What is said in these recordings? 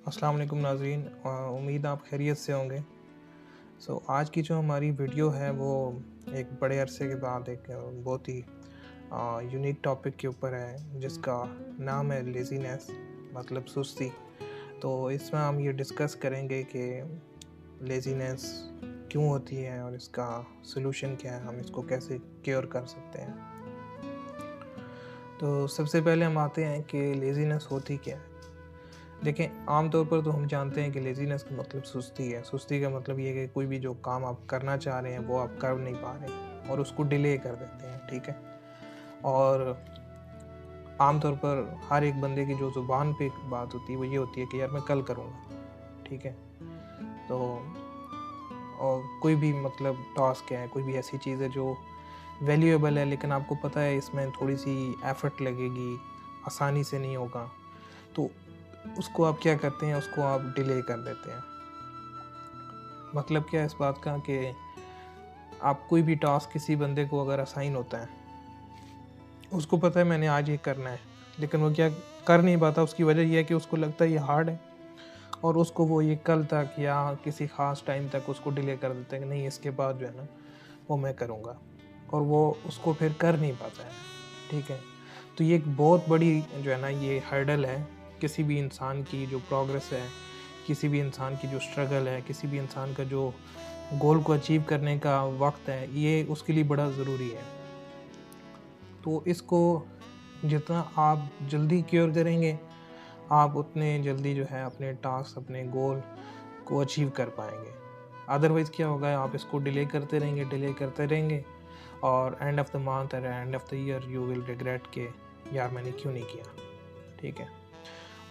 अस्सलाम वालेकुम नाज़रीन, उम्मीद आप खैरियत से होंगे। आज की जो हमारी वीडियो है वो एक बड़े अरसे के बाद एक बहुत ही यूनिक टॉपिक के ऊपर है जिसका नाम है लेज़ीनेस, मतलब सुस्ती। तो इसमें हम ये डिस्कस करेंगे कि लेज़ीनेस क्यों होती है और इसका सॉल्यूशन क्या है, हम इसको कैसे क्योर कर सकते हैं। तो सबसे पहले हम आते हैं कि लेज़ीनेस होती क्या है। देखें, आम तौर पर तो हम जानते हैं कि लेज़ीनेस का मतलब सुस्ती है। सुस्ती का मतलब ये है कि कोई भी जो काम आप करना चाह रहे हैं, वो आप कर नहीं पा रहे हैं और उसको डिले कर देते हैं, ठीक है? और आम तौर पर हर एक बंदे की जो ज़ुबान पे एक बात होती है, वो ये होती है कि यार मैं कल करूँगा, ठीक है? तो और कोई भी मतलब टास्क है, कोई भी ऐसी चीज़ है जो वैल्यूएबल है, लेकिन आपको पता है इसमें थोड़ी-सी एफ़र्ट लगेगी, आसानी से नहीं होगा, तो उसको आप क्या करते हैं, उसको आप डिले कर देते हैं। मतलब क्या है इस बात का कि आप कोई भी टास्क किसी बंदे को अगर असाइन होता है, उसको पता है मैंने आज ये करना है, लेकिन वो क्या कर नहीं पाता, उसकी वजह ये है कि उसको लगता है ये हार्ड है और उसको वो ये कल तक या किसी ख़ास टाइम तक उसको डिले कर देता है कि नहीं इसके बाद जो है ना, वो मैं करूँगा और वो उसको फिर कर नहीं पाता है, ठीक है? तो ये एक बहुत बड़ी जो है ना ये हर्डल है, किसी भी इंसान की जो प्रोग्रेस है, किसी भी इंसान की जो स्ट्रगल है, किसी भी इंसान का जो गोल को अचीव करने का वक़्त है, ये उसके लिए बड़ा ज़रूरी है। तो इसको जितना आप जल्दी क्योर करेंगे, आप उतने जल्दी जो है अपने टास्क, अपने गोल को अचीव कर पाएँगे। अदरवाइज़ क्या होगा, आप इसको डिले करते रहेंगे और एंड ऑफ़ द मंथ और end of the year you will regret कि यार मैंने क्यों नहीं किया, ठीक है?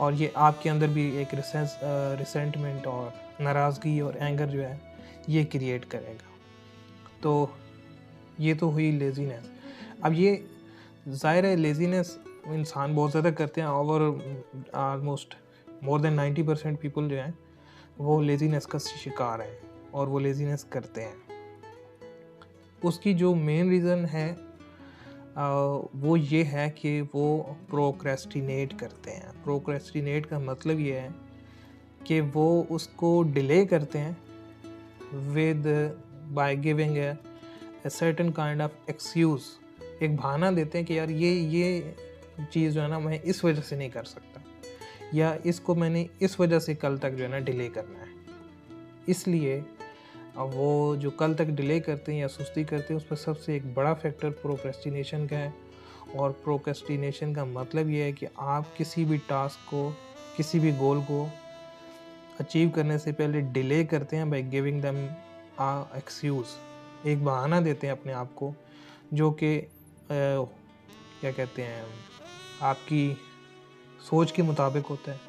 और ये आपके अंदर भी एक रिसेंटमेंट और नाराज़गी और एंगर जो है, ये क्रिएट करेगा। तो ये तो हुई लेज़ीनेस। अब ये ज़ाहिर है लेज़ीनेस इंसान बहुत ज़्यादा करते हैं, और ऑलमोस्ट मोर देन 90% पीपल जो हैं, वो लेज़ीनेस का शिकार हैं और वो लेज़ीनेस करते हैं। उसकी जो मेन रीज़न है वो ये है कि वो प्रोक्रेस्टिनेट करते हैं। प्रोक्रेस्टिनेट का मतलब ये है कि वो उसको डिले करते हैं with by giving a certain kind of excuse. एक बहाना देते हैं कि यार ये चीज़ जो है ना मैं इस वजह से नहीं कर सकता, या इसको मैंने इस वजह से कल तक जो है ना डिले करना है। इसलिए वो जो कल तक डिले करते हैं या सुस्ती करते हैं, उसमें सबसे एक बड़ा फैक्टर प्रोक्रेस्टिनेशन का है। और प्रोक्रेस्टिनेशन का मतलब ये है कि आप किसी भी टास्क को, किसी भी गोल को अचीव करने से पहले डिले करते हैं बाय गिविंग देम एक्सक्यूज़। एक बहाना देते हैं अपने आप को, जो कि क्या कहते हैं, आपकी सोच के मुताबिक होता है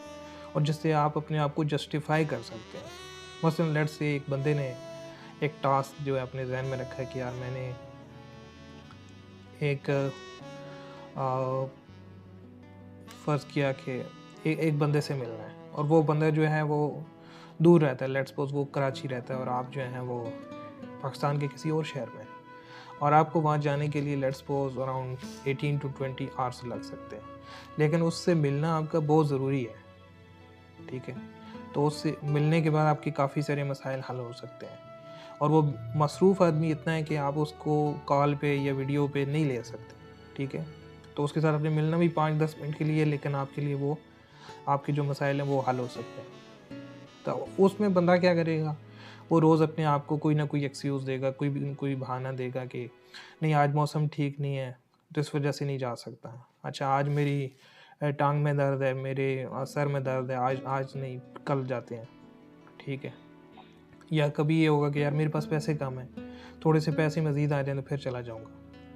और जिससे आप अपने आप को जस्टिफाई कर सकते हैं। मसलन लेट्स से एक बंदे ने एक टास्क जो है अपने ज़हन में रखा है कि यार मैंने एक फ़र्ज़ किया कि एक बंदे से मिलना है और वो बंदा जो है वो दूर रहता है। लेट्स सपोज़ वो कराची रहता है और आप जो हैं वो पाकिस्तान के किसी और शहर में हैं, और आपको वहाँ जाने के लिए let's suppose around 18 to 20 hours लग सकते हैं। लेकिन उससे मिलना आपका बहुत ज़रूरी है, ठीक है? तो उससे मिलने के बाद आपके काफ़ी सारे मसाइल हल हो सकते हैं, और वो मसरूफ़ आदमी इतना है कि आप उसको कॉल पे या वीडियो पे नहीं ले सकते, ठीक है? तो उसके साथ आपने मिलना भी 5-10 मिनट के लिए, लेकिन आपके लिए वो आपके जो मसाइल हैं वो हल हो सकते हैं। तो उसमें बंदा क्या करेगा? वो रोज़ अपने आप को कोई ना कोई एक्सक्यूज़ देगा, कोई बहाना देगा कि नहीं आज मौसम ठीक नहीं है, तो इस वजह से नहीं जा सकता। अच्छा आज मेरी टाँग में दर्द है, मेरे सर में दर्द है, आज आज नहीं, कल जाते हैं, ठीक है? या कभी ये होगा कि यार मेरे पास पैसे कम हैं, थोड़े से पैसे मज़ीद आ जाएँ तो फिर चला जाऊँगा,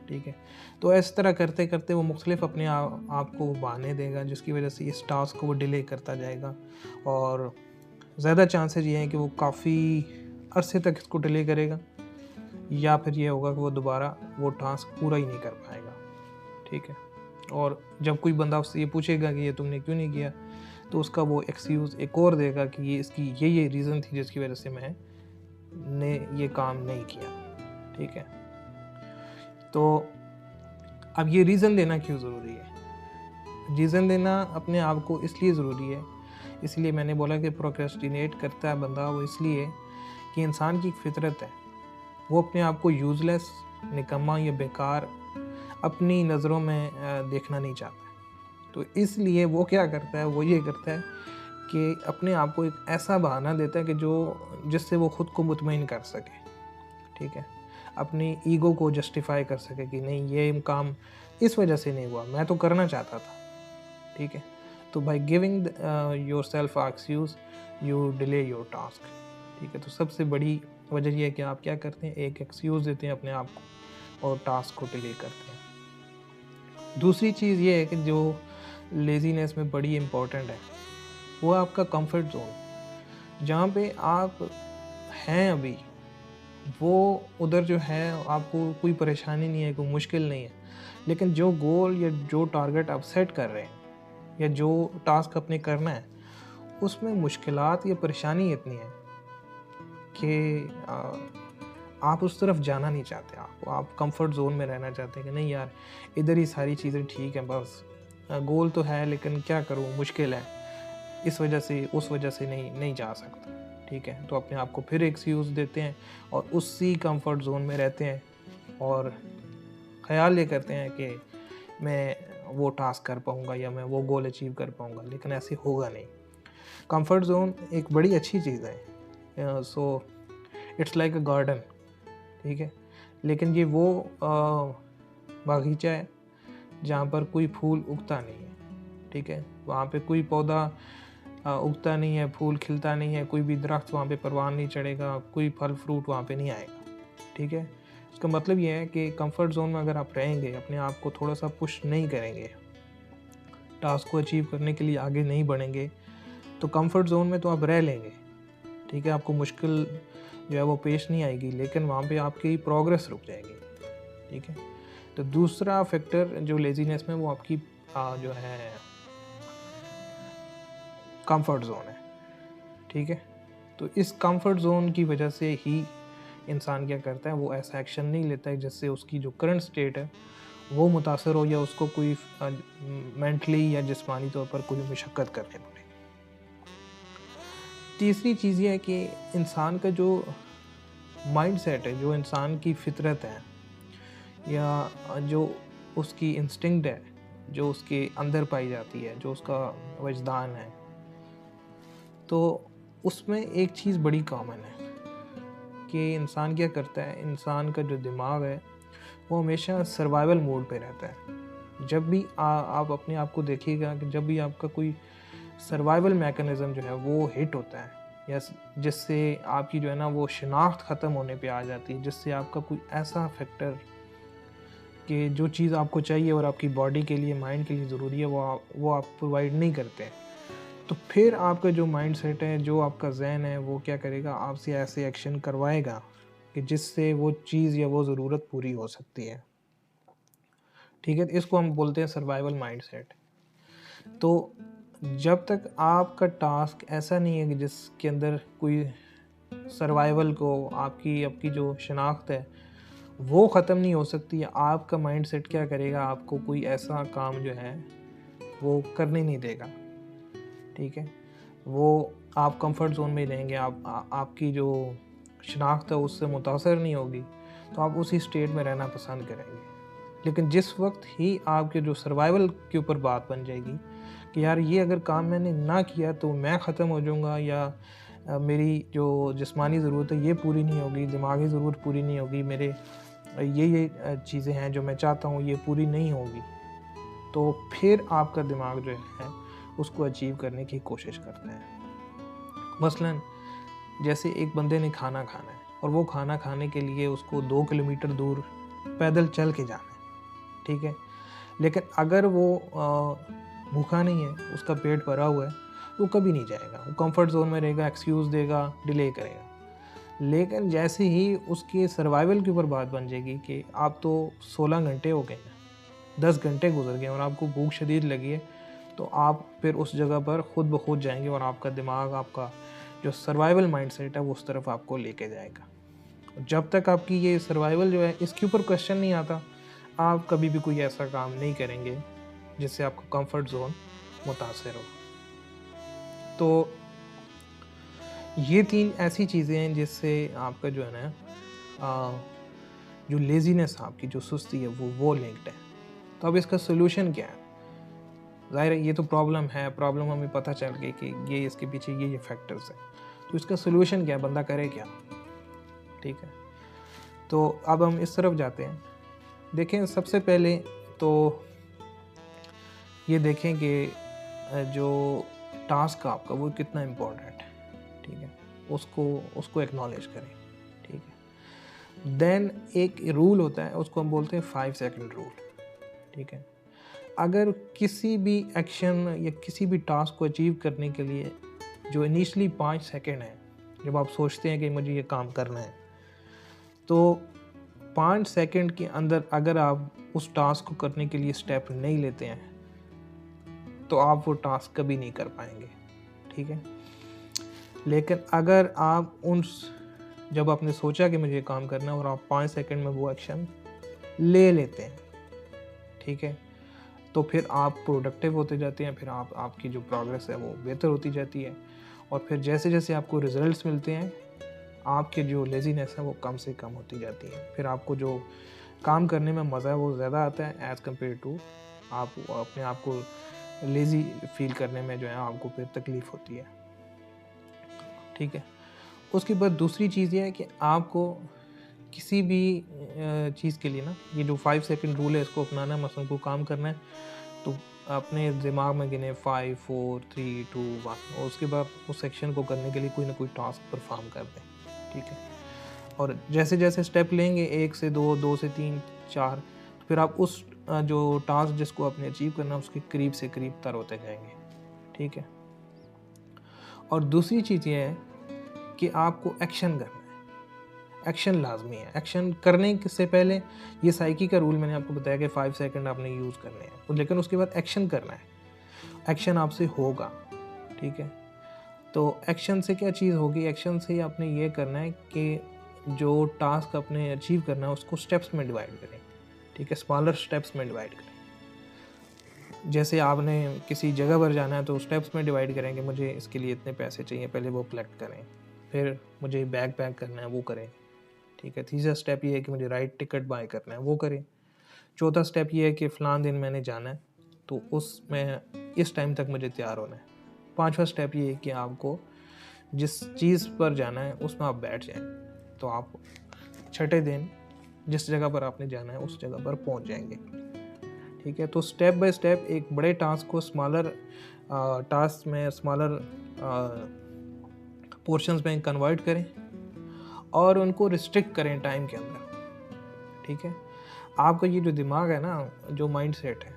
ठीक है? तो इस तरह करते-करते वो मुख़्तलिफ़ अपने आप को बहाने देगा, जिसकी वजह से इस टास्क को वो डिले करता जाएगा, और ज़्यादा चांसेस ये हैं कि वो काफ़ी अरसे तक इसको डिले करेगा, या फिर ये होगा कि वो दोबारा वो टास्क पूरा ही नहीं कर पाएगा, ठीक है? और जब कोई बंदा उससे ये पूछेगा कि ये तुमने क्यों नहीं किया, तो उसका वो एक्सक्यूज़ एक और देगा कि ये इसकी ये रीज़न थी जिसकी वजह से मैंने ये काम नहीं किया, ठीक है? तो अब ये रीज़न देना क्यों ज़रूरी है? रीज़न देना अपने आप को इसलिए ज़रूरी है इसलिए मैंने बोला कि प्रोक्रेस्टिनेट करता है बंदा वो इसलिए कि इंसान की एक फितरत है, वो अपने आप को यूज़लेस, निकम्मा या बेकार अपनी नज़रों में देखना नहीं चाहता है। तो इसलिए वो क्या करता है, वो ये करता है कि अपने आप को एक ऐसा बहाना देता है कि जिससे वो खुद को मुतमईन कर सके, ठीक है? अपनी ईगो को जस्टिफ़ाई कर सके कि नहीं ये काम इस वजह से नहीं हुआ, मैं तो करना चाहता था, ठीक है? तो by giving yourself excuse you delay your task, ठीक है? तो सबसे बड़ी वजह ये है कि आप क्या करते हैं, एक एक्सक्यूज़ देते हैं अपने आप को और टास्क को डिले करते हैं। दूसरी चीज़ ये है कि जो लेज़ीनेस में बड़ी इम्पोर्टेंट है, वो है आपका कंफर्ट ज़ोन। जहाँ पे आप हैं अभी, वो उधर जो है आपको कोई परेशानी नहीं है, कोई मुश्किल नहीं है। लेकिन जो गोल या जो टारगेट आप सेट कर रहे हैं या जो टास्क आपने करना है, उसमें मुश्किलात या परेशानी इतनी है कि आप उस तरफ जाना नहीं चाहते। आप कंफर्ट ज़ोन में रहना चाहते हैं कि नहीं यार, इधर ही सारी चीज़ें ठीक हैं, बस गोल तो है लेकिन क्या करूँ, मुश्किल है, इस वजह से उस वजह से नहीं जा सकता, ठीक है? तो अपने आप को फिर एक्सक्यूज़ देते हैं और उसी कंफर्ट ज़ोन में रहते हैं और ख़्याल ये करते हैं कि मैं वो टास्क कर पाऊँगा या मैं वो गोल अचीव कर पाऊँगा, लेकिन ऐसे होगा नहीं। कंफर्ट ज़ोन एक बड़ी अच्छी चीज़ है, so it's like a garden, ठीक है? लेकिन ये वो बागीचा है जहाँ पर कोई फूल उगता नहीं है, ठीक है? वहाँ पे कोई पौधा उगता नहीं है, फूल खिलता नहीं है, कोई भी दरख्त वहाँ पे परवान नहीं चढ़ेगा, कोई फल फ्रूट वहाँ पे नहीं आएगा, ठीक है? इसका मतलब ये है कि कंफर्ट ज़ोन में अगर आप रहेंगे, अपने आप को थोड़ा-सा पुश नहीं करेंगे, टास्क को अचीव करने के लिए आगे नहीं बढ़ेंगे, तो कंफर्ट ज़ोन में तो आप रह लेंगे, ठीक है? आपको मुश्किल जो है वो पेश नहीं आएगी, लेकिन वहाँ पे आपकी प्रोग्रेस रुक जाएगी, ठीक है? तो दूसरा फैक्टर जो लेज़ीनेस में वो आपकी जो है कंफर्ट ज़ोन है, ठीक है? तो इस कंफर्ट ज़ोन की वजह से ही इंसान क्या करता है, वो ऐसा एक्शन नहीं लेता है जिससे उसकी जो करंट स्टेट है वो मुतासर हो या उसको कोई मेंटली या जिस्मानी तौर पर कोई मशक्क़त करनी पड़े। तीसरी चीज़ ये है कि इंसान का जो माइंडसेट है, जो इंसान की फ़ितरत है या जो उसकी इंस्टिंक्ट है, जो उसके अंदर पाई जाती है, जो उसका वजदान है, तो उसमें एक चीज़ बड़ी कॉमन है कि इंसान क्या करता है, इंसान का जो दिमाग है वो हमेशा सर्वाइवल मोड पे रहता है। जब भी आप अपने आप को देखिएगा कि जब भी आपका कोई सर्वाइवल मैकेनिज़्म जो है वो हिट होता है या जिससे आपकी जो है ना वो शिनाख्त ख़त्म होने पे आ जाती है, जिससे आपका कोई ऐसा फैक्टर कि जो चीज़ आपको चाहिए और आपकी बॉडी के लिए, माइंड के लिए ज़रूरी है, वो आप प्रोवाइड नहीं करते हैं, तो फिर आपका जो माइंडसेट है, जो आपका ज़हन है, वो क्या करेगा, आपसे ऐसे एक्शन करवाएगा कि जिससे वो चीज़ या वो ज़रूरत पूरी हो सकती है, ठीक है? तो इसको हम बोलते हैं सर्वाइवल माइंडसेट। तो जब तक आपका टास्क ऐसा नहीं है कि जिसके अंदर कोई सर्वाइवल को आपकी जो शिनाख्त है वो ख़त्म नहीं हो सकती, आपका माइंडसेट क्या करेगा, आपको कोई ऐसा काम जो है वो करने नहीं देगा, ठीक है? वो आप कंफर्ट ज़ोन में ही रहेंगे, आपकी जो शिनाख्त है उससे मुतासर नहीं होगी, तो आप उसी स्टेट में रहना पसंद करेंगे। लेकिन जिस वक्त ही आपके जो सर्वाइवल के ऊपर बात बन जाएगी कि यार ये अगर काम मैंने ना किया तो मैं ख़त्म हो जाऊँगा या मेरी जो जिस्मानी ज़रूरत है ये पूरी नहीं होगी, दिमागी ज़रूरत पूरी नहीं होगी, मेरे ये चीज़ें हैं जो मैं चाहता हूँ ये पूरी नहीं होगी, तो फिर आपका दिमाग जो है उसको अचीव करने की कोशिश करता है। मसलन जैसे एक बंदे ने खाना खाना है और वो खाना खाने के लिए उसको 2 किलोमीटर दूर पैदल चल के जाना है, ठीक है? लेकिन अगर वो भूखा नहीं है, उसका पेट भरा हुआ है, वो कभी नहीं जाएगा, वो कंफर्ट ज़ोन में रहेगा, एक्सक्यूज़ देगा, डिले करेगा। लेकिन जैसे ही उसके सर्वाइवल के ऊपर बात बन जाएगी कि आप तो 16 घंटे हो गए हैं, 10 घंटे गुजर गए और आपको भूख शदीद लगी है, तो आप फिर उस जगह पर खुद ब खुद जाएंगे और आपका दिमाग, आपका जो सर्वाइवल माइंडसेट है वो उस तरफ आपको लेके जाएगा। जब तक आपकी ये सर्वाइवल जो है इसके ऊपर क्वेश्चन नहीं आता, आप कभी भी कोई ऐसा काम नहीं करेंगे जिससे आपका कंफर्ट ज़ोन मुतासिर हो। तो ये 3 ऐसी चीज़ें हैं जिससे आपका जो है ना जो लेज़ीनेस आपकी जो सुस्ती है वो लिंक्ड है। तो अब इसका सॉल्यूशन क्या है? ज़ाहिर है ये तो प्रॉब्लम हमें पता चल गई कि ये इसके पीछे ये फैक्टर्स हैं। तो इसका सॉल्यूशन क्या है? बंदा करे क्या? ठीक है। तो अब हम इस तरफ जाते हैं। देखें सबसे पहले तो ये देखें कि जो टास्क आपका वो कितना इम्पोर्टेंट है, ठीक है? उसको एक्नॉलेज करें, ठीक है? देन एक रूल होता है, उसको हम बोलते हैं 5 सेकंड रूल, ठीक है? अगर किसी भी एक्शन या किसी भी टास्क को अचीव करने के लिए जो इनिशियली 5 सेकंड है, जब आप सोचते हैं कि मुझे ये काम करना है, तो 5 सेकंड के अंदर अगर आप उस टास्क को करने के लिए स्टेप नहीं लेते हैं, तो आप वो टास्क कभी नहीं कर पाएंगे, ठीक है? लेकिन अगर आप जब आपने सोचा कि मुझे ये काम करना है और आप 5 सेकंड में वो एक्शन ले लेते हैं, ठीक है? तो फिर आप प्रोडक्टिव होते जाते हैं, फिर आपकी जो प्रोग्रेस है वो बेहतर होती जाती है, और फिर जैसे जैसे आपको रिजल्ट्स मिलते हैं, आपके जो लेज़ीनेस है वो कम से कम होती जाती है। फिर आपको जो काम करने में मज़ा है वो ज़्यादा आता है एज़ कम्पेयर टू आप अपने आप को लेज़ी फील करने में जो है आपको फिर तकलीफ़ होती है, ठीक है? उसके बाद दूसरी चीज़ ये है कि आपको किसी भी चीज़ के लिए ना ये जो 5 सेकंड रूल है इसको अपनाना है। मसलन कोई काम करना है तो अपने दिमाग में गिने 5 4 3 2 1 और उसके बाद उस सेक्शन को करने के लिए कोई ना कोई टास्क परफॉर्म कर दें, ठीक है? और जैसे जैसे स्टेप लेंगे 1 से 2 2 से 3 4 तो फिर आप उस जो टास्क जिसको आपने अचीव करना है उसके करीब से करीब तर होते जाएंगे, ठीक है? और दूसरी चीज़ ये है कि आपको एक्शन करना है। एक्शन लाज़मी है। एक्शन करने से पहले ये साइकी का रूल मैंने आपको बताया कि 5 सेकंड आपने यूज़ करने हैं, लेकिन उसके बाद एक्शन करना है। एक्शन आपसे होगा, ठीक है? तो एक्शन से क्या चीज़ होगी? एक्शन से आपने ये करना है कि जो टास्क आपने अचीव करना है उसको स्टेप्स में डिवाइड करें, ठीक है? स्मॉलर स्टेप्स में डिवाइड करें। जैसे आपने किसी जगह पर जाना है तो स्टेप्स में डिवाइड करें कि मुझे इसके लिए इतने पैसे चाहिए, पहले वो कलेक्ट करें। फिर मुझे बैग पैक करना है, वो करें, ठीक है? तीसरा स्टेप ये है कि मुझे राइट टिकट बाय करना है, वो करें। चौथा स्टेप ये है कि फ़लाँ दिन मैंने जाना है, तो उसमें इस टाइम तक मुझे तैयार होना है। पाँचवा स्टेप ये है कि आपको जिस चीज़ पर जाना है उसमें आप बैठ जाएँ, तो आप छठे दिन जिस जगह पर आपने जाना है उस जगह पर पहुंच जाएंगे, ठीक है? तो स्टेप बाय स्टेप एक बड़े टास्क को स्मॉलर टास्क में स्मॉलर पोर्शंस में कन्वर्ट करें और उनको रिस्ट्रिक्ट करें टाइम के अंदर, ठीक है? आपका ये जो दिमाग है ना, जो माइंड सेट है,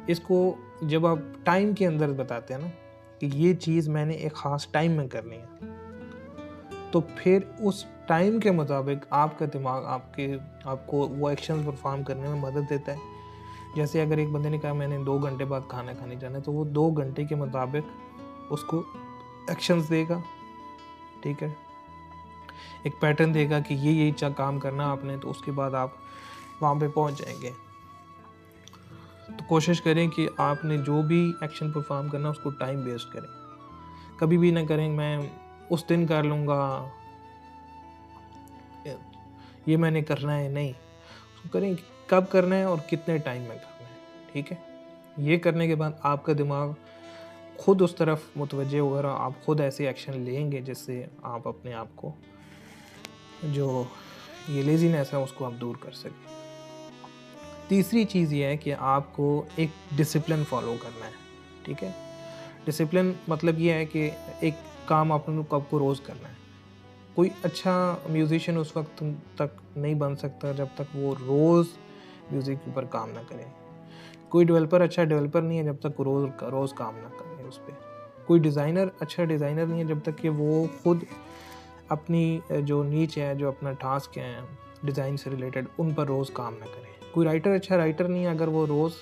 इसको जब आप टाइम के अंदर बताते हैं ना कि ये चीज़ मैंने एक ख़ास टाइम में करनी है, तो फिर उस टाइम के मुताबिक आपका दिमाग आपको वो एक्शंस परफॉर्म करने में मदद देता है। जैसे अगर एक बंदे ने कहा मैंने 2 घंटे बाद खाना खाने जाना है, तो वो 2 घंटे के मुताबिक उसको एक्शंस देगा, ठीक है? एक पैटर्न देगा कि ये काम करना आपने, तो उसके बाद आप वहाँ पे पहुँच जाएंगे। तो कोशिश करें कि आपने जो भी एक्शन परफॉर्म करना उसको टाइम बेस्ड करें। कभी भी ना करें मैं उस दिन कर लूँगा, ये मैंने करना है, नहीं। उसको करें कि कब करना है और कितने टाइम में करना है, ठीक है? ये करने के बाद आपका दिमाग खुद उस तरफ मुतवज्जे होगा और आप खुद ऐसे एक्शन लेंगे जिससे आप अपने आप को जो ये लेज़ीनेस है उसको आप दूर कर सकें। तीसरी चीज़ ये है कि आपको एक डिसिप्लिन फॉलो करना है, ठीक है? डिसिप्लिन मतलब ये है कि एक काम आपको रोज़ करना है। कोई अच्छा म्यूज़िशियन उस वक्त तक नहीं बन सकता जब तक वो रोज़ म्यूज़िक के ऊपर काम ना करे। कोई डेवलपर अच्छा डेवलपर नहीं है जब तक रोज़ काम ना करे उस पे। कोई डिज़ाइनर अच्छा डिज़ाइनर नहीं है जब तक कि वो खुद अपनी जो नीच है, जो अपना टास्क है डिज़ाइन से रिलेटेड, उन पर रोज़ काम ना करे। कोई राइटर अच्छा राइटर नहीं है अगर वो रोज़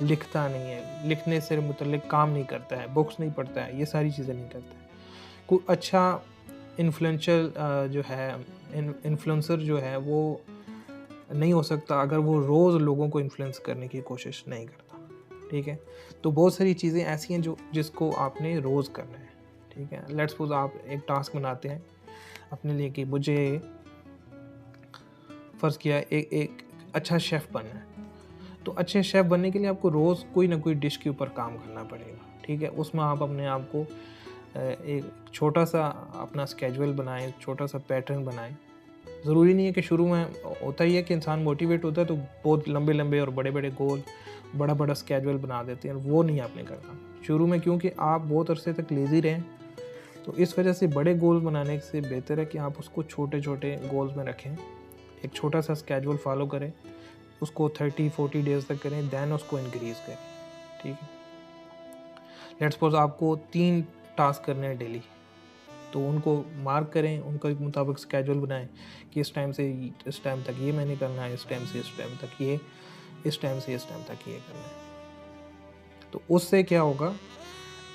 लिखता नहीं है, लिखने से मुतल्लिक काम नहीं करता है, बुक्स नहीं पढ़ता है, ये सारी चीज़ें नहीं करता है। कोई अच्छा इन्फ्लुएंशियल जो है इन्फ्लुएंसर जो है वो नहीं हो सकता अगर वो रोज़ लोगों को इन्फ्लुएंस करने की कोशिश नहीं करता, ठीक है? तो बहुत सारी चीज़ें ऐसी हैं जो जिसको आपने रोज़ करना है, ठीक है? लेट्स सपोज़ आप एक टास्क बनाते हैं अपने लिए कि मुझे फ़र्ज़ किया एक एक अच्छा शेफ़ बनना है। तो अच्छे शेफ़ बनने के लिए आपको रोज़ कोई ना कोई डिश के ऊपर काम करना पड़ेगा, ठीक है? उसमें आप अपने आप को एक छोटा-सा अपना स्केड्यूल बनाएँ, छोटा-सा पैटर्न बनाएँ। ज़रूरी नहीं है कि शुरू में होता ही है कि इंसान मोटिवेट होता है तो बहुत लंबे-लंबे और बड़े-बड़े गोल, बड़ा-बड़ा स्केड्यूल बना देते हैं, वो नहीं आपने करना। शुरू में क्योंकि आप बहुत अरसे तक लेज़ी रहे, तो इस वजह से बड़े गोल बनाने से बेहतर है कि आप उसको छोटे-छोटे गोल्स में रखें। एक छोटा-सा स्केड्यूल फ़ॉलो करें, उसको 30-40 डेज़ तक करें, देन उसको इंक्रीज़ करें, ठीक है? लेट्स सपोज़ आपको 3 टास्क करने हैं डेली, तो उनको मार्क करें, उनके मुताबिक स्केड्यूल बनाएँ कि इस टाइम से इस टाइम तक ये मैंने करना है, इस टाइम से इस टाइम तक ये, इस टाइम से इस टाइम तक ये करना है। तो उससे क्या होगा,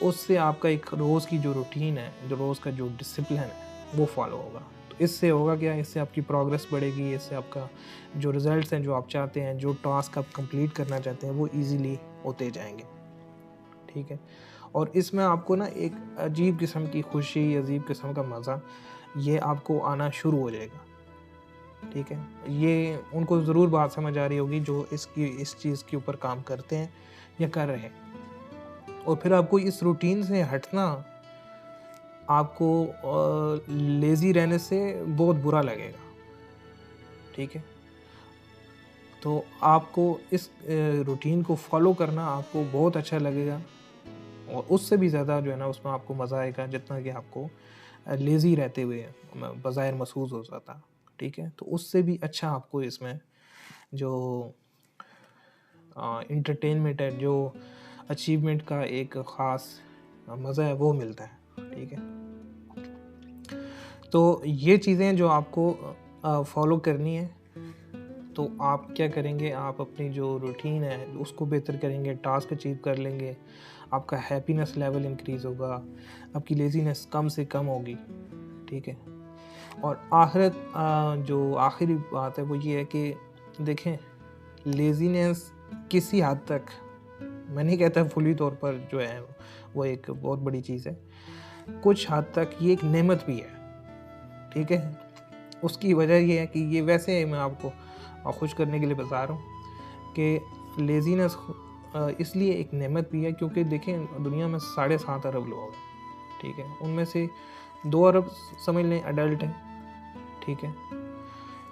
उससे आपका एक रोज़ की जो रूटीन है, जो रोज़ का जो डिसिप्लिन है, वो फॉलो होगा। तो इससे होगा क्या, इससे आपकी प्रोग्रेस बढ़ेगी, इससे आपका जो रिज़ल्ट्स हैं, जो आप चाहते हैं, जो टास्क आप कंप्लीट करना चाहते हैं, वो ईज़िली होते जाएँगे, ठीक है? और इसमें आपको ना एक अजीब किस्म की खुशी, अजीब किस्म का मज़ा, ये आपको आना शुरू हो जाएगा, ठीक है? ये उनको ज़रूर बात समझ आ रही होगी जो इस चीज़ के ऊपर काम करते हैं या कर रहे हैं। और फिर आपको इस रूटीन से हटना आपको लेज़ी रहने से बहुत बुरा लगेगा, ठीक है? तो आपको इस रूटीन को फ़ॉलो करना आपको बहुत अच्छा लगेगा और उससे भी ज़्यादा जो है ना उसमें आपको मज़ा आएगा जितना कि आपको लेज़ी रहते हुए बज़ाहिर महसूस हो जाता, ठीक है? तो उससे भी अच्छा आपको इसमें जो एंटरटेनमेंट है, जो अचीवमेंट का एक ख़ास मज़ा है वो मिलता है, ठीक है? तो ये चीज़ें जो आपको फ़ॉलो करनी है, तो आप क्या करेंगे, आप अपनी जो रूटीन है उसको बेहतर करेंगे, टास्क अचीव कर लेंगे, आपका हैप्पीनेस लेवल इंक्रीज़ होगा, आपकी लेज़ीनेस कम से कम होगी, ठीक है? और जो आखिरी बात है वो ये है कि देखें, लेज़ीनेस किसी हद तक, मैं नहीं कहता फुली तौर पर जो है वो एक बहुत बड़ी चीज़ है, कुछ हद तक ये एक नेमत भी है, ठीक है? उसकी वजह ये है कि ये वैसे मैं आपको खुश करने के लिए बता रहा हूँ कि लेज़ीनेस इसलिए एक नेमत भी है क्योंकि देखें दुनिया में 7.5 अरब लोग हैं, ठीक है? उनमें से 2 अरब समझ लें एडल्ट हैं, ठीक है?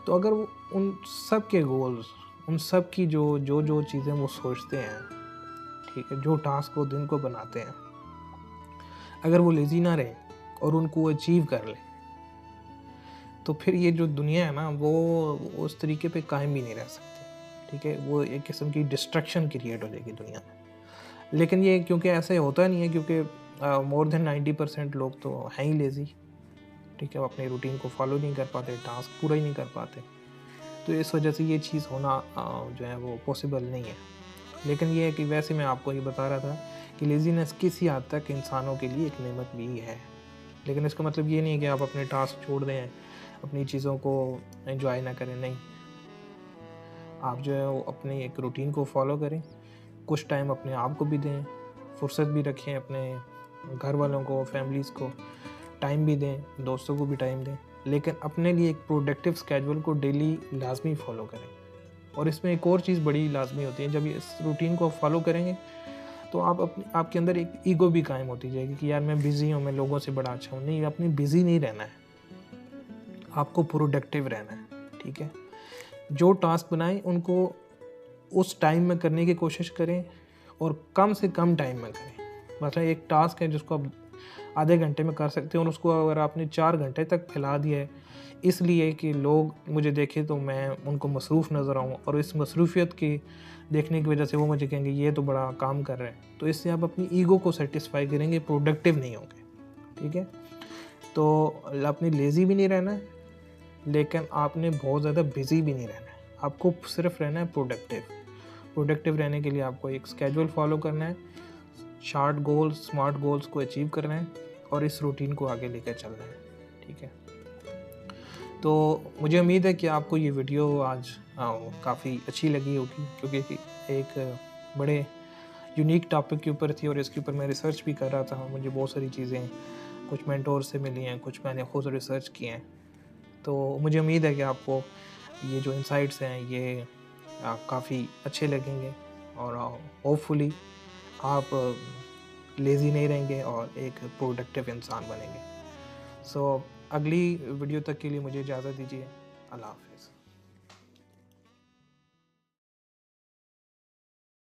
तो अगर वो उन सब के गोल्स, उन सब की जो चीज़ें वो सोचते हैं, ठीक है? जो टास्क वो दिन को बनाते हैं, अगर वो लेज़ी ना रहे और उनको अचीव कर लें, तो फिर ये जो दुनिया है ना वो उस तरीके पे कायम भी नहीं रह सकती, ठीक है? वो एक किस्म की डिस्ट्रक्शन क्रिएट हो जाएगी दुनिया में। लेकिन ये क्योंकि ऐसे होता नहीं है क्योंकि मोर देन 90% लोग तो हैं ही लेज़ी, ठीक है? वो अपनी रूटीन को फ़ॉलो नहीं कर पाते, टास्क पूरा ही नहीं कर पाते। तो इस वजह से ये चीज़ होना जो है वो पॉसिबल नहीं है। लेकिन ये है कि वैसे मैं आपको ये बता रहा था कि लेज़ीनेस किसी हद तक इंसानों के लिए एक नेमत भी है। लेकिन इसका मतलब ये नहीं है कि आप अपने टास्क छोड़ दें, अपनी चीज़ों को एन्जॉय ना करें, नहीं। आप जो है वो अपनी एक रूटीन को फ़ॉलो करें, कुछ टाइम अपने आप को भी दें, फुर्सत भी रखें, अपने घर वालों को, फैमिलीज़ को टाइम भी दें, दोस्तों को भी टाइम दें। लेकिन अपने लिए एक प्रोडक्टिव स्केड्यूल को डेली लाज़मी फ़ॉलो करें। और इसमें एक और चीज़ बड़ी लाज़मी होती है, जब ये इस रूटीन को आप फ़ॉलो करेंगे, तो आपके अंदर एक ईगो भी कायम होती जाएगी कि यार मैं बिज़ी हूँ, मैं लोगों से बड़ा अच्छा हूँ। नहीं, आपने बिज़ी नहीं रहना है, आपको प्रोडक्टिव रहना है, ठीक है? जो टास्क बनाएँ उनको उस टाइम में करने की कोशिश करें और कम से कम टाइम में करें। मतलब एक टास्क है जिसको आप आधे घंटे में कर सकते हो और उसको अगर आपने 4 घंटे तक फैला दिया है, इसलिए कि लोग मुझे देखें तो मैं उनको मसरूफ़ नज़र आऊँ और इस मसरूफ़ियत की देखने की वजह से वो मुझे कहेंगे ये तो बड़ा काम कर रहे हैं। तो इससे आप अपनी ईगो को सैटिस्फाई करेंगे, प्रोडक्टिव नहीं होंगे, ठीक है? तो आपने लेज़ी भी नहीं रहना है, लेकिन आपने बहुत ज़्यादा बिज़ी भी नहीं रहना है। आपको सिर्फ़ रहना है प्रोडक्टिव। प्रोडक्टिव रहने के लिए आपको एक स्केड्यूल फ़ॉलो करना है, शार्ट गोल्स, स्मार्ट गोल्स को अचीव करना है और इस रूटीन को आगे लेकर चलना है, ठीक है? तो मुझे उम्मीद है कि आपको ये वीडियो आज काफ़ी अच्छी लगी होगी क्योंकि एक बड़े यूनिक टॉपिक के ऊपर थी और इसके ऊपर मैं रिसर्च भी कर रहा था। मुझे बहुत सारी चीज़ें कुछ मेंटोर से मिली हैं, कुछ मैंने खुद रिसर्च किए हैं। तो मुझे उम्मीद है कि आपको ये जो इनसाइट्स हैं ये काफ़ी अच्छे लगेंगे और होपफुली आप लेज़ी नहीं रहेंगे और एक प्रोडक्टिव इंसान बनेंगे। सो अगली वीडियो तक के लिए मुझे इजाज़त दीजिए। अल्लाह हाफ़िज़।